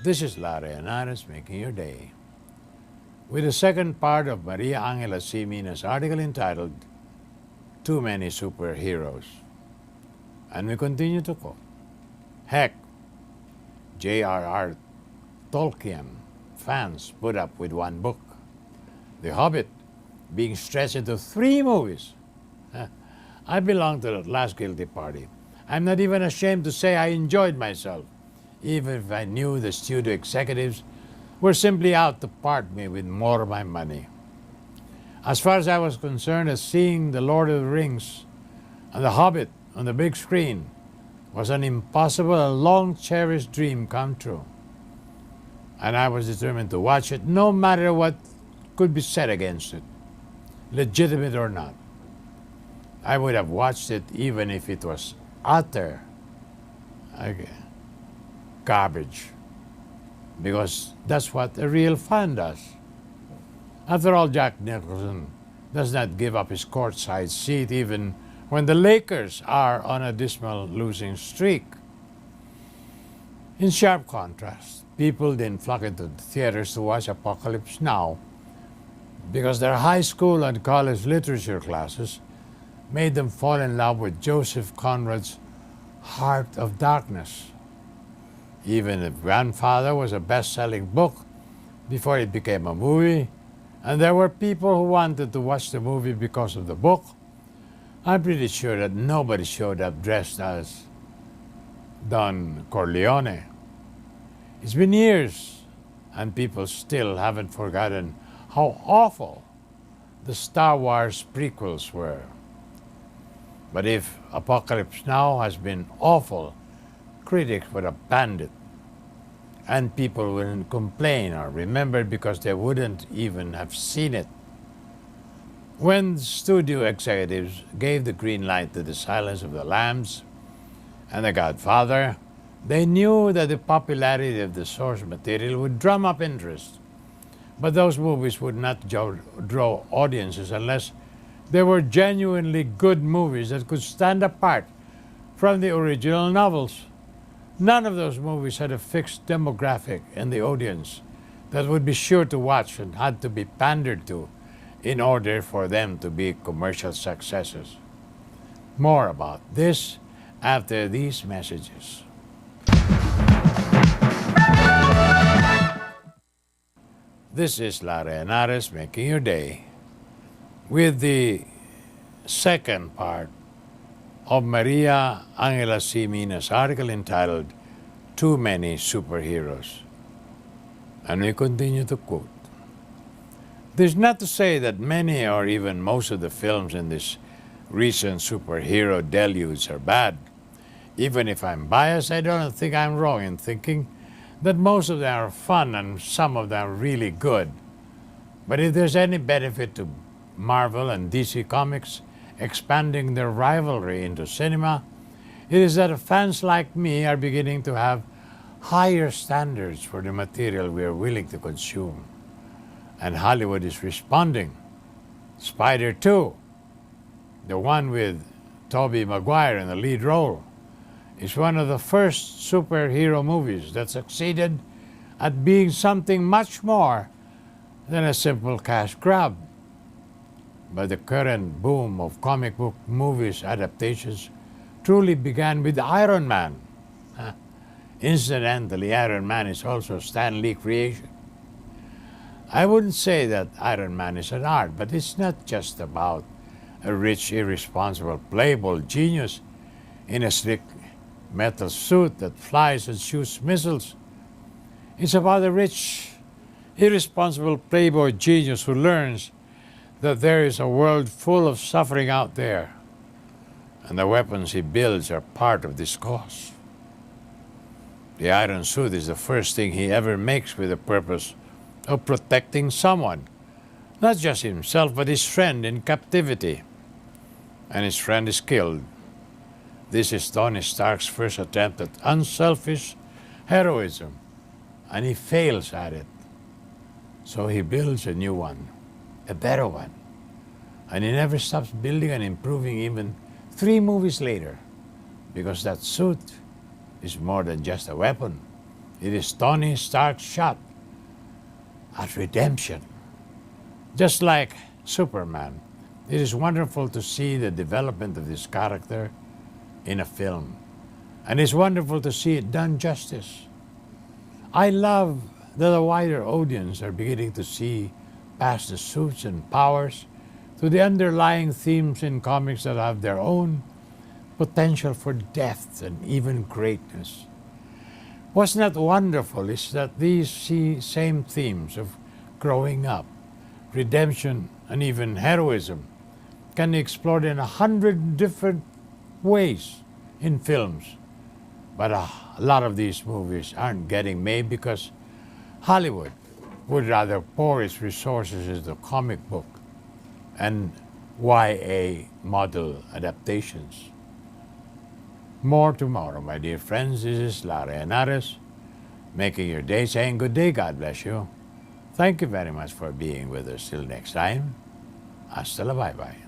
This is Larry Anares making your day with the second part of Maria Angela C. Mina's article entitled Too Many Superheroes. And we continue to quote, heck, J.R.R. Tolkien fans put up with one book, The Hobbit, being stretched into 3 movies. I belong to that last guilty party. I'm not even ashamed to say I enjoyed myself, even if I knew the studio executives were simply out to part me with more of my money. As far as I was concerned, as seeing The Lord of the Rings and The Hobbit on the big screen was an impossible and long-cherished dream come true. And I was determined to watch it no matter what could be said against it, legitimate or not. I would have watched it even if it was utter garbage, because that's what a real fan does. After all, Jack Nicholson does not give up his courtside seat even when the Lakers are on a dismal losing streak. In sharp contrast, people didn't flock into the theaters to watch Apocalypse Now because their high school and college literature classes made them fall in love with Joseph Conrad's Heart of Darkness. Even if Grandfather was a best-selling book before it became a movie, and there were people who wanted to watch the movie because of the book, I'm pretty sure that nobody showed up dressed as Don Corleone. It's been years, and people still haven't forgotten how awful the Star Wars prequels were. But if Apocalypse Now has been awful, critics would abandon it, and people wouldn't complain or remember it because they wouldn't even have seen it. When studio executives gave the green light to The Silence of the Lambs and The Godfather, they knew that the popularity of the source material would drum up interest. But those movies would not draw audiences unless they were genuinely good movies that could stand apart from the original novels. None of those movies had a fixed demographic in the audience that would be sure to watch and had to be pandered to in order for them to be commercial successes. More about this after these messages. This is Larry Anares making your day with the second part of Maria Angela C. Mina's article entitled Too Many Superheroes. And we continue to quote, "This is not to say that many or even most of the films in this recent superhero deluge are bad. Even if I'm biased, I don't think I'm wrong in thinking that most of them are fun and some of them are really good. But if there's any benefit to Marvel and DC Comics expanding their rivalry into cinema, it is that fans like me are beginning to have higher standards for the material we are willing to consume. And Hollywood is responding. Spider 2, the one with Tobey Maguire in the lead role, is one of the first superhero movies that succeeded at being something much more than a simple cash grab. But the current boom of comic book movies adaptations truly began with Iron Man. Incidentally, Iron Man is also Stan Lee creation. I wouldn't say that Iron Man is an art, but it's not just about a rich, irresponsible playboy genius in a slick metal suit that flies and shoots missiles. It's about a rich, irresponsible playboy genius who learns that there is a world full of suffering out there, and the weapons he builds are part of this cause. The iron suit is the first thing he ever makes with the purpose of protecting someone, not just himself, but his friend in captivity. And his friend is killed. This is Tony Stark's first attempt at unselfish heroism, and he fails at it. So he builds a new one, a better one. And he never stops building and improving even 3 movies later, because that suit is more than just a weapon. It is Tony Stark's shot at redemption. Just like Superman, it is wonderful to see the development of this character in a film. And it's wonderful to see it done justice. I love that a wider audience are beginning to see past the suits and powers to the underlying themes in comics that have their own potential for depth and even greatness. What's not wonderful is that these same themes of growing up, redemption, and even heroism can be explored in 100 different ways in films. But a lot of these movies aren't getting made because Hollywood would rather pour its resources into comic book and YA model adaptations. More tomorrow, my dear friends. This is Larry Henares, making your day, saying good day, God bless you. Thank you very much for being with us. Till next time, hasta la bye-bye.